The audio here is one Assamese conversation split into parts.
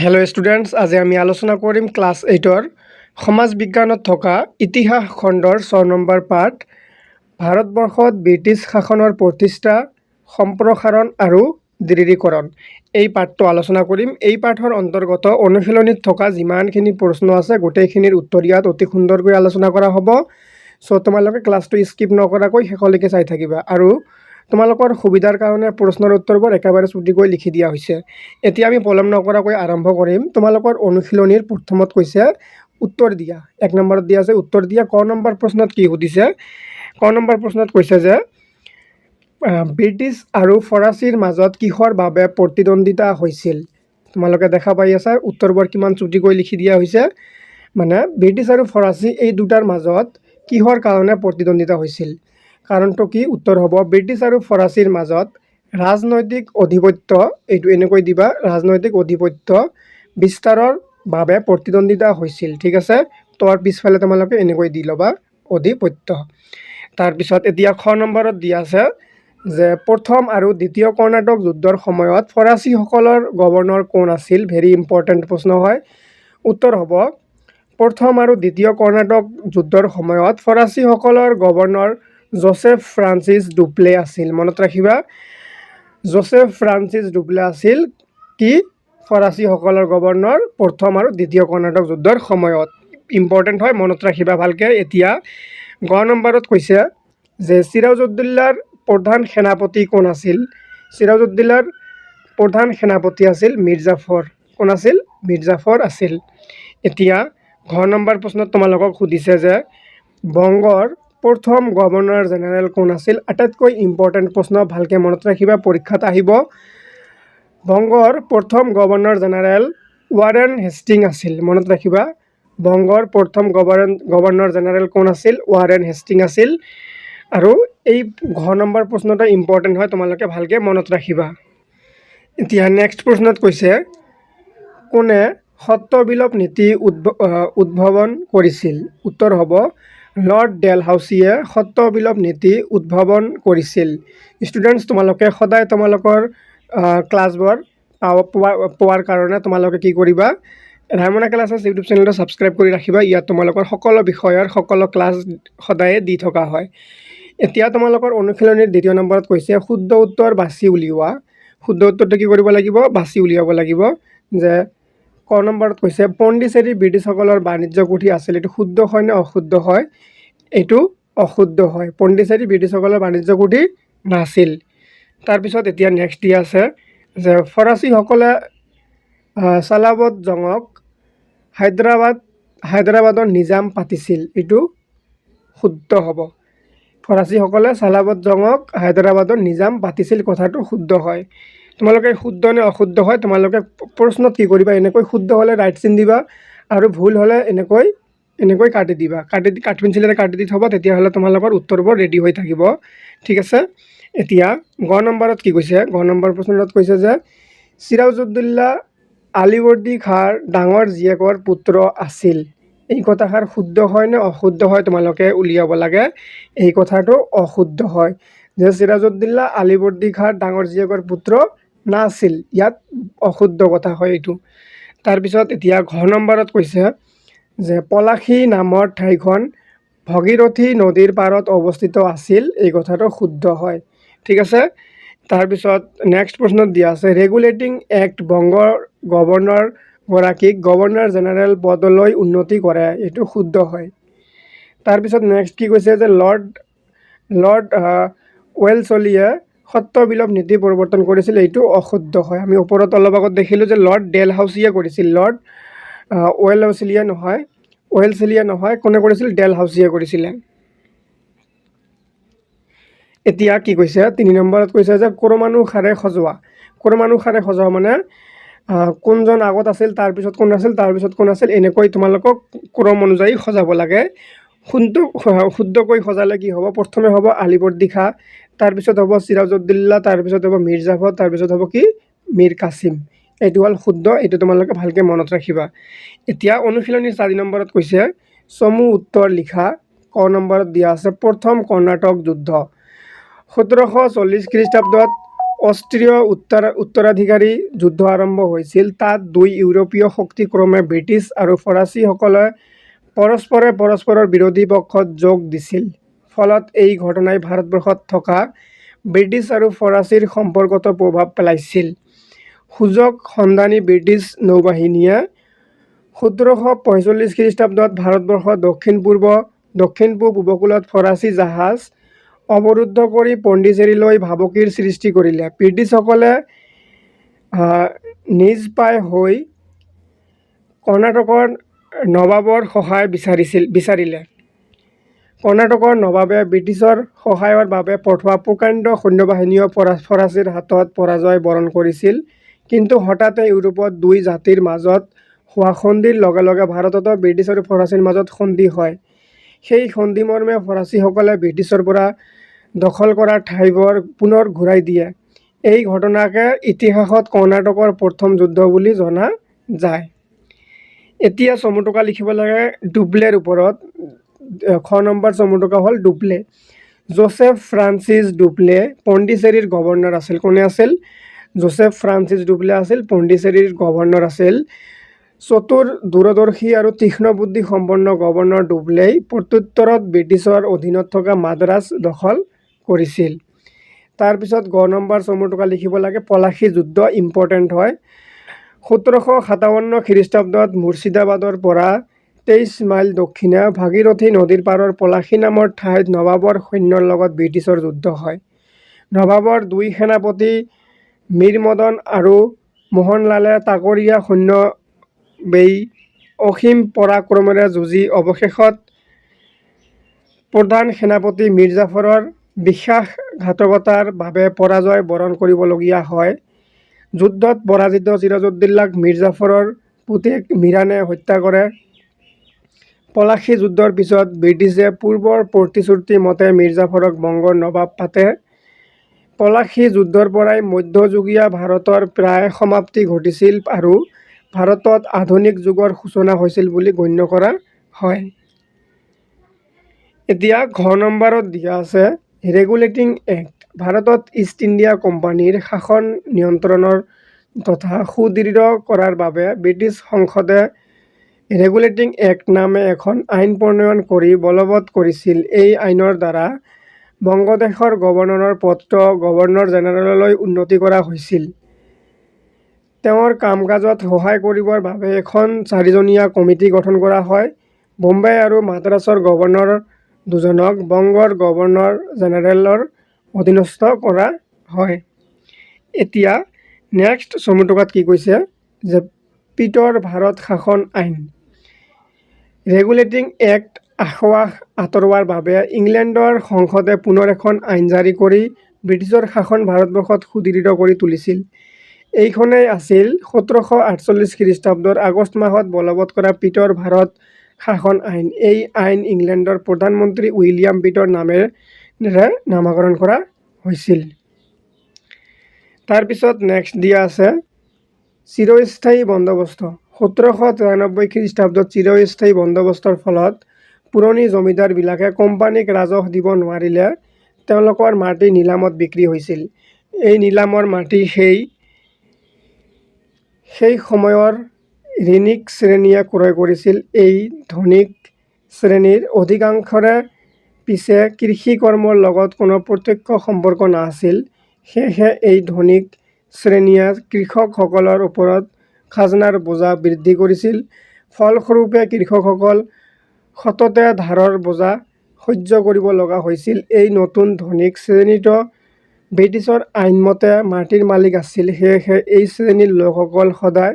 হেল্ল' ষ্টুডেণ্টছ, আজি আমি আলোচনা কৰিম ক্লাছ 8-ৰ সমাজ বিজ্ঞানত থকা ইতিহাস খণ্ডৰ 6 নম্বৰ পাঠ ভাৰতবৰ্ষত ব্ৰিটিছ শাসনৰ প্ৰতিষ্ঠা, সম্প্ৰসাৰণ আৰু দৃঢ়ীকৰণ। এই পাঠটো আলোচনা কৰিম। এই পাঠৰ অন্তৰ্গত অনুশীলনীত থকা যিমানখিনি প্ৰশ্ন আছে গোটেইখিনিৰ উত্তৰ ইয়াত অতি সুন্দৰকৈ আলোচনা কৰা হ'ব। চ' তোমালোকে ক্লাছটো স্কিপ নকৰাকৈ শেষলৈকে চাই থাকিবা আৰু তোমালোকৰ সুবিধাৰ কাৰণে প্ৰশ্নৰ উত্তৰবোৰ একেবাৰে চুটিকৈ লিখি দিয়া হৈছে। এতিয়া আমি পলম নকৰাকৈ আৰম্ভ কৰিম। তোমালোকৰ অনুশীলনীৰ প্ৰথমত কৈছে উত্তৰ দিয়া। 1 নম্বৰত দিয়া আছে উত্তৰ দিয়া। ক নম্বৰ প্ৰশ্নত কি সুধিছে? ক নম্বৰ প্ৰশ্নত কৈছে যে ব্ৰিটিছ আৰু ফৰাচীৰ মাজত কিহৰ বাবে প্ৰতিদ্বন্দ্বিতা হৈছিল? তোমালোকে দেখা পাই আছা উত্তৰবোৰ কিমান চুটিকৈ লিখি দিয়া হৈছে। মানে ব্ৰিটিছ আৰু ফৰাচী এই দুটাৰ মাজত কিহৰ কাৰণে প্ৰতিদ্বন্দ্বিতা হৈছিল? কাৰণটো কি? উত্তৰ হ'ব ব্ৰিটিছ আৰু ফৰাচীৰ মাজত ৰাজনৈতিক আধিপত্য, এইটো এনেকৈ দিবা, ৰাজনৈতিক আধিপত্য বিস্তাৰৰ বাবে প্ৰতিদ্বন্দ্বিতা হৈছিল। ঠিক আছে, তোৰ পিছফালে তোমালোকে এনেকৈ দি ল'বা আধিপত্য। তাৰপিছত এতিয়া খ নম্বৰত দিয়া আছে যে প্ৰথম আৰু দ্বিতীয় কৰ্ণাটক যুদ্ধৰ সময়ত ফৰাচীসকলৰ গভৰ্ণৰ কোন আছিল? ভেৰি ইম্পৰ্টেণ্ট প্ৰশ্ন হয়। উত্তৰ হ'ব প্ৰথম আৰু দ্বিতীয় কৰ্ণাটক যুদ্ধৰ সময়ত ফৰাচীসকলৰ গভৰ্ণৰ জোচেফ ফ্ৰান্সিছ ডুপ্লে আছিল। মনত ৰাখিবা, জোচেফ ফ্ৰান্সিছ ডুপ্লে আছিল কি? ফৰাচীসকলৰ গভৰ্ণৰ প্ৰথম আৰু দ্বিতীয় কৰ্ণাটক যুদ্ধৰ সময়ত। ইম্পৰ্টেণ্ট হয়, মনত ৰাখিবা ভালকৈ। এতিয়া গ নম্বৰত কৈছে যে চিৰাজউদ্দৌলাৰ প্ৰধান সেনাপতি কোন আছিল? চিৰাজউদ্দৌলাৰ প্ৰধান সেনাপতি আছিল মীৰ জাফৰ। কোন আছিল? মীৰ জাফৰ আছিল। এতিয়া ঘ নম্বৰ প্ৰশ্নত তোমালোকক সুধিছে যে বংগৰ প্ৰথম গভৰ্ণৰ জেনেৰেল কোন আছিল? আটাইতকৈ ইম্পৰ্টেণ্ট প্ৰশ্ন, ভালকৈ মনত ৰাখিবা, পৰীক্ষাত আহিব। বংগৰ প্ৰথম গভৰ্ণৰ জেনেৰেল ৱাৰেন হেষ্টিং আছিল। মনত ৰাখিবা, বংগৰ প্ৰথম গভৰ্ণৰ জেনেৰেল কোন আছিল? ৱাৰেন হেষ্টিং আছিল। আৰু এই ঘ নম্বৰ প্ৰশ্নটো ইম্পৰ্টেণ্ট হয়, তোমালোকে ভালকৈ মনত ৰাখিবা। এতিয়া নেক্সট প্ৰশ্নত কৈছে কোনে সত্ৰবিলোপ নীতি উদ্ভাৱন কৰিছিল? উত্তৰ হ'ব লৰ্ড ডেলহাউছিয়ে সত্ৰবিলোপ নীতি উদ্ভাৱন কৰিছিল। ষ্টুডেণ্টছ, তোমালোকে সদায় তোমালোকৰ ক্লাছবোৰ পোৱাৰ কাৰণে তোমালোকে কি কৰিবা? ৰায়মনা ক্লাছেছ ইউটিউব চেনেলটো ছাবস্ক্ৰাইব কৰি ৰাখিবা। ইয়াত তোমালোকৰ সকলো বিষয়ৰ সকলো ক্লাছ সদায়ে দি থকা হয়। এতিয়া তোমালোকৰ অনুশীলনীৰ 2 নম্বৰত কৈছে শুদ্ধ উত্তৰ বাছি উলিওৱা। শুদ্ধ উত্তৰটো কি কৰিব লাগিব? বাছি উলিয়াব লাগিব। যে ক নম্বৰত কৈছে পণ্ডিচেৰী ব্ৰিটিছসকলৰ বাণিজ্য কুঠি আছিল। এইটো শুদ্ধ হয় নে অশুদ্ধ হয়? এইটো অশুদ্ধ হয়। পণ্ডিচেৰী ব্ৰিটিছসকলৰ বাণিজ্য কুঠি নাছিল। তাৰপিছত এতিয়া নেক্সট দিয়া আছে যে ফৰাচীসকলে চালাবত জঙক হায়দৰাবাদৰ নিজাম পাতিছিল। এইটো শুদ্ধ হ'ব। ফৰাচীসকলে চালাবত জঙক হায়দৰাবাদৰ নিজাম পাতিছিল, কথাটো শুদ্ধ হয়। তোমালোকে শুদ্ধ নে অশুদ্ধ হয় তোমালোকে প্ৰশ্নত কি কৰিবা? এনেকৈ শুদ্ধ হ'লে ৰাইট চিন দিবা আৰু ভুল হ'লে এনেকৈ কাটি দিবা। কাঠ পেঞ্চিলেৰে কাটি দি থ'বা, তেতিয়াহ'লে তোমালোকৰ উত্তৰবোৰ ৰেডি হৈ থাকিব। ঠিক আছে। এতিয়া গ নম্বৰত কি কৈছে? গ নম্বৰ প্ৰশ্নত কৈছে যে চিৰাজউদ্দৌলা আলীবৰ্দী খাঁৰ ডাঙৰ জীয়েকৰ পুত্ৰ আছিল। এই কথাষাৰ শুদ্ধ হয় নে অশুদ্ধ হয় তোমালোকে উলিয়াব লাগে। এই কথাটো অশুদ্ধ হয়। যে চিৰাজউদ্দৌলা আলীবৰ্দী খাঁৰ ডাঙৰ জীয়েকৰ পুত্ৰ নাছিল, ইয়াত অশুদ্ধ কথা হয় এইটো। তাৰপিছত এতিয়া ঘ নম্বৰত কৈছে যে পলাশী নামৰ ঠাইখন ভগীৰথী নদীৰ পাৰত অৱস্থিত আছিল। এই কথাটো শুদ্ধ হয়। ঠিক আছে। তাৰপিছত নেক্সট প্ৰশ্নত দিয়া আছে ৰেগুলেটিং এক্ট বংগৰ গভৰ্ণৰগৰাকীক গভৰ্ণৰ জেনেৰেল পদলৈ উন্নতি কৰে। এইটো শুদ্ধ হয়। তাৰপিছত নেক্সট কি কৈছে যে লৰ্ড ৱেলছলিয়ে সত্ৰবিলোপ নীতি পৰিৱৰ্তন কৰিছিল। এইটো অশুদ্ধ হয়। আমি ওপৰত অলপ আগত দেখিলোঁ যে লৰ্ড ডেলহাউছিয়ে কৰিছিল। লৰ্ড ৱেলছলিয়ে নহয়, কোনে কৰিছিল? ডেলহাউছিয়ে কৰিছিলে। এতিয়া কি কৈছে? 3 নম্বৰত কৈছে যে ক্ৰমানুসাৰে সজোৱা। ক্ৰমানুসাৰে সজোৱা মানে কোনজন আগত আছিল, তাৰপিছত কোন আছিল, তাৰপিছত কোন আছিল, এনেকৈ তোমালোকক ক্ৰম অনুযায়ী সজাব লাগে। শুদ্ধকৈ সজালে কি হ'ব? প্ৰথমে হ'ব আলীবৰ্দী খাঁ, তাৰপিছত হ'ব চিৰাজউদ্দৌলা, তাৰপিছত হ'ব মীৰ জাফৰ, তাৰপিছত হ'ব কি? মীৰ কাছিম। এইটো হ'ল শুদ্ধ। এইটো তোমালোকে ভালকৈ মনত ৰাখিবা। এতিয়া অনুশীলনীৰ 4 নম্বৰত কৈছে চমু উত্তৰ লিখা। ক নম্বৰত দিয়া আছে প্ৰথম কৰ্ণাটক যুদ্ধ 1740 খ্ৰীষ্টাব্দত অষ্ট্ৰীয় উত্তৰাধিকাৰী যুদ্ধ আৰম্ভ হৈছিল। তাত দুই ইউৰোপীয় শক্তি ক্ৰমে ব্ৰিটিছ আৰু ফৰাচীসকলে পৰস্পৰৰ বিৰোধী পক্ষত যোগ দিছিল। ফলত এই ঘটনাই ভাৰতবৰ্ষত থকা ব্ৰিটিছ আৰু ফৰাচীৰ সম্পৰ্কতো প্ৰভাৱ পেলাইছিল। সুযোগ সন্ধানী ব্ৰিটিছ নৌবাহিনীয়ে 1745 খ্ৰীষ্টাব্দত ভাৰতবৰ্ষৰ দক্ষিণ-পূব উপকূলত ফৰাচী জাহাজ অৱৰুদ্ধ কৰি পণ্ডিচেৰীলৈ ভাবুকিৰ সৃষ্টি কৰিলে। ব্ৰিটিছসকলে নিজ পাই হৈ কৰ্ণাটকৰ নবাবৰ সহায় বিচাৰিলে। কৰ্ণাটকৰ নবাবে ব্ৰিটিছৰ সহায়ৰ বাবে পঠোৱা প্ৰকাণ্ড সৈন্যবাহিনীয়েও ফৰাচীৰ হাতত পৰাজয় বৰণ কৰিছিল। কিন্তু হঠাতে ইউৰোপত দুই জাতিৰ মাজত হোৱা সন্ধিৰ লগে লগে ভাৰততো ব্ৰিটিছ আৰু ফৰাচীৰ মাজত সন্ধি হয়। সেই সন্ধিমৰ্মে ফৰাচীসকলে ব্ৰিটিছৰ পৰা দখল কৰা ঠাইবোৰ পুনৰ ঘূৰাই দিয়ে। এই ঘটনাকে ইতিহাসত কৰ্ণাটকৰ প্ৰথম যুদ্ধ বুলি জনা যায়। এতিয়া চমুটোকা লিখিব লাগে ডুপ্লেৰ ওপৰত। খ নম্বৰ চমুটোকা হ'ল ডুপ্লে। জোচেফ ফ্ৰান্সিছ ডুপ্লে পণ্ডিচেৰীৰ গভৰ্ণৰ আছিল। কোনে আছিল? জোচেফ ফ্ৰান্সিছ ডুপ্লে আছিল পণ্ডিচেৰীৰ গভৰ্ণৰ আছিল। চতুৰ, দূৰদৰ্শী আৰু তীক্ষ্ণ বুদ্ধি সম্পন্ন গভৰ্ণৰ ডুপ্লেই প্ৰত্যুত্তৰত ব্ৰিটিছৰ অধীনত থকা মাদ্ৰাজ দখল কৰিছিল। তাৰপিছত গ নম্বৰ চমুটোকা লিখিব লাগে পলাশী যুদ্ধ। ইম্পৰ্টেণ্ট হয়। 1757 খ্ৰীষ্টাব্দত মুৰ্ছিদাবাদৰ পৰা 23 মাইল দক্ষিণে ভাগীৰথী নদীৰ পাৰৰ পলাশী নামৰ ঠাইত নবাবৰ সৈন্যৰ লগত ব্ৰিটিছৰ যুদ্ধ হয়। নবাবৰ দুই সেনাপতি মীৰ মদন আৰু মোহনলালে তাকৰীয়া সৈন্য বেই অসীম পৰাক্ৰমেৰে যুঁজি অৱশেষত প্ৰধান সেনাপতি মীৰ জাফৰৰ বিশ্বাসঘাতকতাৰ বাবে পৰাজয় বৰণ কৰিবলগীয়া হয়। যুদ্ধত পৰাজিত চিৰাজউদ্দৌলাক মীৰ জাফৰৰ পুতেক মিৰাণে হত্যা কৰে। পলাশী যুদ্ধৰ পিছত ব্ৰিটিছে পূৰ্বৰ প্ৰতিশ্ৰুতি মতে মীৰ জাফৰক বংগৰ নবাব পাতে। পলাশী যুদ্ধৰ পৰাই মধ্যযুগীয় ভাৰতৰ প্ৰায় সমাপ্তি ঘটিছিল আৰু ভাৰতত আধুনিক যুগৰ সূচনা হৈছিল বুলি গণ্য কৰা হয়। এতিয়া ঘ নম্বৰত দিয়া আছে ৰেগুলেটিং এক্ট। ভাৰতত ইষ্ট ইণ্ডিয়া কোম্পানীৰ শাসন নিয়ন্ত্ৰণৰ তথা সুদৃঢ় কৰাৰ বাবে ব্ৰিটিছ সংসদে ৰেগুলেটিং এক্ট নামে এখন আইন প্ৰণয়ন কৰি বলবৎ কৰিছিল। এই আইনৰ দ্বাৰা বংগদেশৰ গভৰ্ণৰৰ পদটো গভৰ্ণৰ জেনেৰেললৈ উন্নতি কৰা হৈছিল। তেওঁৰ কাম-কাজত সহায় কৰিবৰ বাবে এখন 4জনীয়া কমিটি গঠন কৰা হয়। বোম্বে আৰু মাদ্ৰাজৰ গভৰ্ণৰ দুজনক বংগৰ গভৰ্ণৰ জেনেৰেলৰ অধীনস্থ কৰা হয়। এতিয়া নেক্সট চমুটোকাত কি কৈছে যে পিটৰ ভাৰত শাসন আইন। ৰেগুলেটিং এক্ট আসোঁৱাহ আঁতৰোৱাৰ বাবে ইংলেণ্ডৰ সংসদে পুনৰ এখন আইন জাৰি কৰি ব্ৰিটিছৰ শাসন ভাৰতবৰ্ষত সুদৃঢ় কৰি তুলিছিল। এইখনেই আছিল 1748 খ্ৰীষ্টাব্দৰ আগষ্ট মাহত বলবৎ কৰা পিটৰ ভাৰত শাসন আইন। এই আইন ইংলেণ্ডৰ প্ৰধানমন্ত্ৰী উইলিয়াম পিটৰ নামেৰে নামকৰণ কৰা হৈছিল। তাৰপিছত নেক্সট দিয়া আছে চিৰস্থায়ী বন্দোবস্ত। 1793 খ্ৰীষ্টাব্দত চিৰস্থায়ী বন্দোবস্তৰ ফলত পুৰণি জমিদাৰবিলাকে কোম্পানীক ৰাজহ দিব নোৱাৰিলে তেওঁলোকৰ মাটি নিলামত বিক্ৰী হৈছিল। এই নিলামৰ মাটি সেই সময়ৰ ঋণিক শ্ৰেণীয়ে ক্ৰয় কৰিছিল। এই ধনিক শ্ৰেণীৰ অধিকাংশৰে পিছে কৃষি কৰ্মৰ লগত কোনো প্ৰত্যক্ষ সম্পৰ্ক নাছিল। সেয়েহে এই ধনিক শ্ৰেণীয়ে কৃষকসকলৰ ওপৰত খাজনাৰ বোজা বৃদ্ধি কৰিছিল। ফলস্বৰূপে কৃষকসকল সততে ধাৰৰ বোজা সহ্য কৰিব লগা হৈছিল। এই নতুন ধনিক শ্ৰেণীটো ব্ৰিটিছৰ আইনমতে মাটিৰ মালিক আছিল। সেয়েহে এই শ্ৰেণীৰ লোকসকল সদায়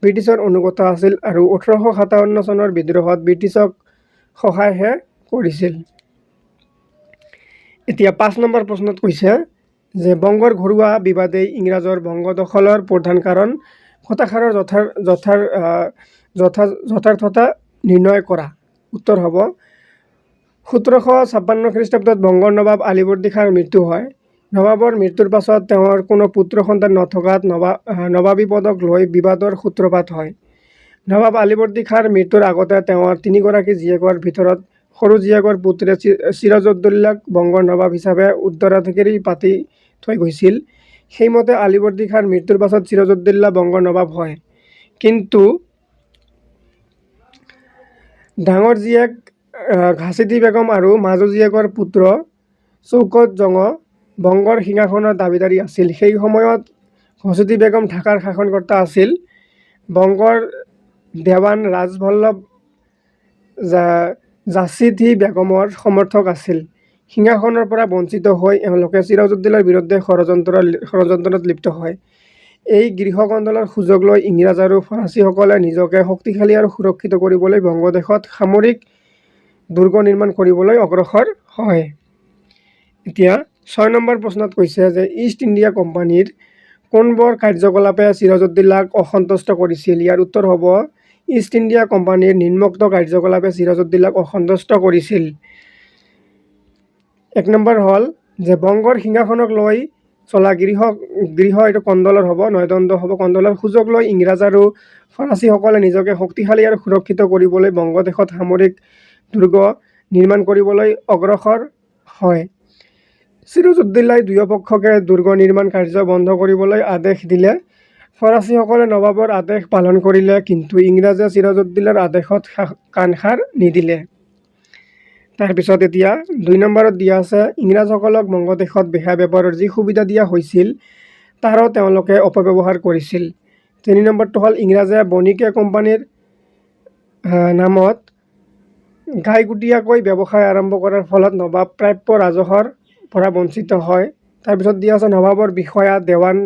ব্ৰিটিছৰ অনুগত আছিল আৰু 1857 চনৰ বিদ্ৰোহত ব্ৰিটিছক সহায়হে কৰিছিল। এতিয়া 5 নম্বৰ প্ৰশ্নত কৈছে যে বংগৰ ঘৰুৱা বিবাদেই ইংৰাজৰ বংগ দখলৰ প্ৰধান কাৰণ। কথাষাৰৰ যথাৰ্থতা নিৰ্ণয় কৰা। উত্তৰ হ'ব 1756 খ্ৰীষ্টাব্দত বংগৰ নবাব আলীবৰ্দী খাঁৰ মৃত্যু হয়। নবাবৰ মৃত্যুৰ পাছত তেওঁৰ কোনো পুত্ৰ সন্তান নথকাত নবাবী পদক লৈ বিবাদৰ সূত্ৰপাত হয়। নবাব আলীবৰ্দী খাঁৰ মৃত্যুৰ আগতে তেওঁৰ 3গৰাকী জীয়েকৰ ভিতৰত সৰু জীয়েকৰ পুত্ৰে চিৰাজউদ্দৌলাক বংগৰ নবাব হিচাপে উত্তৰাধিকাৰী পাতি থৈ গৈছিল। সেইমতে আলীবৰ্দী খাঁৰ মৃত্যুৰ পাছত চিৰাজউদ্দৌলা বংগৰ নবাব হয়। কিন্তু ডাঙৰ জীয়েক ঘাচিতি বেগম আৰু মাজু জীয়েকৰ পুত্ৰ চৌকত জং বংগৰ সিংহাসনৰ দাবীদাৰী আছিল। সেই সময়ত ঘাচিতি বেগম ঢাকাৰ শাসনকৰ্তা আছিল। বংগৰ দেৱান ৰাজবল্লভ জাচিতি বেগমৰ সমৰ্থক আছিল। সিংহাসনৰ পৰা বঞ্চিত হৈ এওঁলোকে চিৰাজউদ্দৌলাৰ বিৰুদ্ধে ষড়যন্ত্ৰত লিপ্ত হয়। এই গৃহকন্দলৰ সুযোগ লৈ ইংৰাজ আৰু ফৰাচীসকলে নিজকে শক্তিশালী আৰু সুৰক্ষিত কৰিবলৈ বংগদেশত সামৰিক দুৰ্গ নিৰ্মাণ কৰিবলৈ অগ্ৰসৰ হয়। এতিয়া 6 নম্বৰ প্ৰশ্নত কৈছে যে ইষ্ট ইণ্ডিয়া কোম্পানীৰ কোনবোৰ কাৰ্যকলাপে চিৰাজউদ্দৌলাক অসন্তুষ্ট কৰিছিল? ইয়াৰ উত্তৰ হ'ব ইষ্ট ইণ্ডিয়া কোম্পানীৰ নিম্নোক্ত কাৰ্যকলাপে চিৰাজউদ্দৌলাক অসন্তুষ্ট কৰিছিল। 1 নম্বৰ হ'ল যে বংগৰ সিংহাসনক লৈ চলা গৃহ এইটো কন্দলৰ হ'ব, নয়দণ্ড হ'ব। কন্দলৰ সুযোগ লৈ ইংৰাজ আৰু ফৰাচীসকলে নিজকে শক্তিশালী আৰু সুৰক্ষিত কৰিবলৈ বংগদেশত সামৰিক দুৰ্গ নিৰ্মাণ কৰিবলৈ অগ্ৰসৰ হয়। চিৰাজউদ্দৌলাই দুয়োপক্ষকে দুৰ্গ নিৰ্মাণ কাৰ্য বন্ধ কৰিবলৈ আদেশ দিলে। ফৰাচীসকলে নবাবৰ আদেশ পালন কৰিলে, কিন্তু ইংৰাজে চিৰাজউদ্দৌলাৰ আদেশত কাণসাৰ নিদিলে। তাৰপিছত এতিয়া 2 নম্বৰত দিয়া আছে ইংৰাজসকলক বংগদেশত বেহা বেপাৰৰ যি সুবিধা দিয়া হৈছিল তাৰো তেওঁলোকে অপব্যৱহাৰ কৰিছিল। 3 নম্বৰটো হ'ল ইংৰাজে বণিকে কোম্পানীৰ নামত গাইগুটীয়াকৈ ব্যৱসায় আৰম্ভ কৰাৰ ফলত নবাব প্ৰাপ্য ৰাজহৰ পৰা বঞ্চিত হয়। তাৰপিছত দিয়া আছে নবাবৰ বিষয়া দেৱান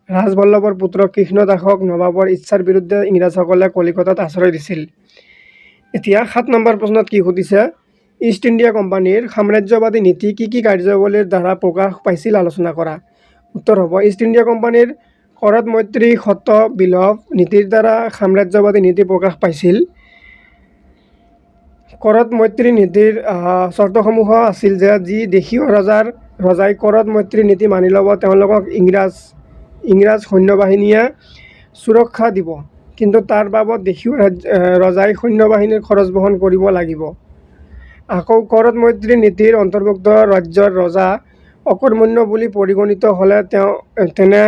ৰাজবল্লভৰ পুত্ৰ কৃষ্ণ দাসক নবাবৰ ইচ্ছাৰ বিৰুদ্ধে ইংৰাজসকলে কলিকতাত আশ্ৰয় দিছিল। এতিয়া 7 নম্বৰ প্ৰশ্নত কি সুধিছে? ইষ্ট ইণ্ডিয়া কোম্পানীৰ সাম্ৰাজ্যবাদী নীতি কি কাৰ্যাৱলীৰ দ্বাৰা প্ৰকাশ পাইছিল আলোচনা কৰা। উত্তৰ হ'ব ইষ্ট ইণ্ডিয়া কোম্পানীৰ কৰদ মৈত্ৰী সত্ত বিলোপ নীতিৰ দ্বাৰা সাম্ৰাজ্যবাদী নীতি প্ৰকাশ পাইছিল। কৰদ মৈত্ৰী নীতিৰ চৰ্তসমূহ আছিল যে যি দেশীয় ৰজাই কৰদ মৈত্ৰী নীতি মানি ল'ব তেওঁলোকক ইংৰাজ সৈন্যবাহিনীয়ে সুৰক্ষা দিব, কিন্তু তাৰ বাবদ দেশীয় ৰজাই সৈন্যবাহিনীৰ খৰচ বহন কৰিব লাগিব। আকৌ কৰদ মৈত্ৰী নীতিৰ অন্তৰ্ভুক্ত ৰাজ্যৰ ৰজা অকৰ্মণ্য বুলি পৰিগণিত হ'লে তেনে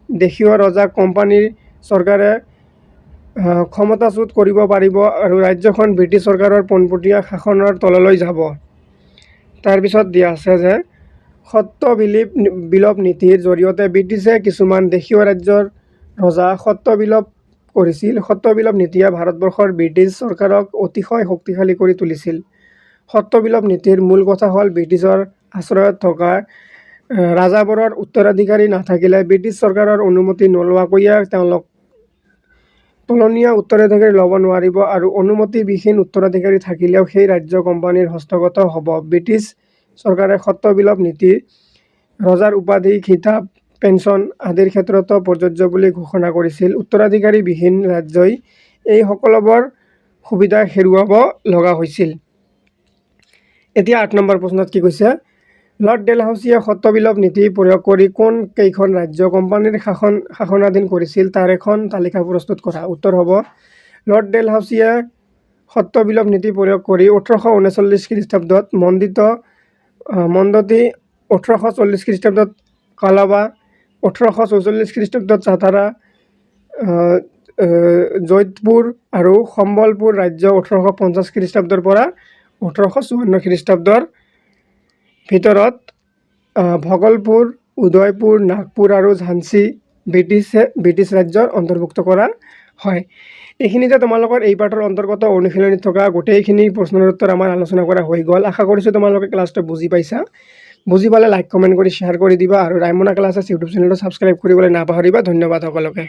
দেশীয় ৰজাক কোম্পানীৰ চৰকাৰে ক্ষমতাচ্যুত কৰিব পাৰিব আৰু ৰাজ্যখন ব্ৰিটিছ চৰকাৰৰ পোনপটীয়া শাসনৰ তললৈ যাব। তাৰপিছত দিয়া আছে যে সত্ত বিলোপ নীতিৰ জৰিয়তে ব্ৰিটিছে কিছুমান দেশীয় ৰাজ্যৰ ৰজা সত্ত বিলোপ কৰিছিল। সত্ত বিলোপ নীতিয়ে ভাৰতবৰ্ষৰ ব্ৰিটিছ চৰকাৰক অতিশয় শক্তিশালী কৰি তুলিছিল। সত্ত বিলোপ নীতিৰ মূল কথা হ'ল ব্ৰিটিছৰ আশ্ৰয়ত থকা ৰাজাবোৰৰ উত্তৰাধিকাৰী নাথাকিলে ব্ৰিটিছ চৰকাৰৰ অনুমতি নোলোৱাকৈয়ে তেওঁলোক তলনীয়া উত্তৰাধিকাৰী ল'ব নোৱাৰিব আৰু অনুমতিবিহীন উত্তৰাধিকাৰী থাকিলেও সেই ৰাজ্য কোম্পানীৰ হস্তগত হ'ব। ব্ৰিটিছ চৰকাৰে সত্ত বিলোপ নীতি ৰজাৰ উপাধি, খিতাপ, পেঞ্চন আদিৰ ক্ষেত্ৰতো প্ৰযোজ্য বুলি ঘোষণা কৰিছিল। উত্তৰাধিকাৰীবিহীন ৰাজ্যই এই সকলোবোৰ সুবিধা হেৰুৱাব লগা হৈছিল। এতিয়া 8 নম্বৰ প্ৰশ্নত কি কৈছে? লৰ্ড ডেলহাউছিয়ে সত্ত বিলোপ নীতি প্ৰয়োগ কৰি কোন কেইখন ৰাজ্য কোম্পানীৰ শাসনাধীন কৰিছিল তাৰ এখন তালিকা প্ৰস্তুত কৰা। উত্তৰ হ'ব লৰ্ড ডেলহাউছিয়ে সত্ত বিলোপ নীতি প্ৰয়োগ কৰি 1839 খ্ৰীষ্টাব্দত মন্দোতি, 1840 খ্ৰীষ্টাব্দত কালাবা, 1844 খ্ৰীষ্টাব্দত চাটাৰা, জয়পুৰ আৰু সম্বলপুৰ ৰাজ্য 1850 খ্ৰীষ্টাব্দৰ পৰা 1854 খ্ৰীষ্টাব্দৰ ভিতৰত ভগলপুৰ, উদয়পুৰ, নাগপুৰ আৰু ঝান্সী ব্ৰিটিছ ৰাজ্যৰ অন্তৰ্ভুক্ত কৰা হয়। এইখিনিতে তোমালোকৰ এই পাঠৰ অন্তৰ্গত অনুশীলনীত থকা গোটেইখিনি প্ৰশ্নৰ উত্তৰ আমাৰ আলোচনা কৰা হৈ গ'ল। আশা কৰিছোঁ তোমালোকে ক্লাছটো বুজি পাইছা। বুজি পালে লাইক কমেণ্ট কৰি শ্বেয়াৰ কৰি দিবা আৰু ৰাইমনা ক্লাছেছ ইউটিউব চেনেলটো ছাবস্ক্ৰাইব কৰিবলৈ নাপাহৰিবা। ধন্যবাদ সকলোকে।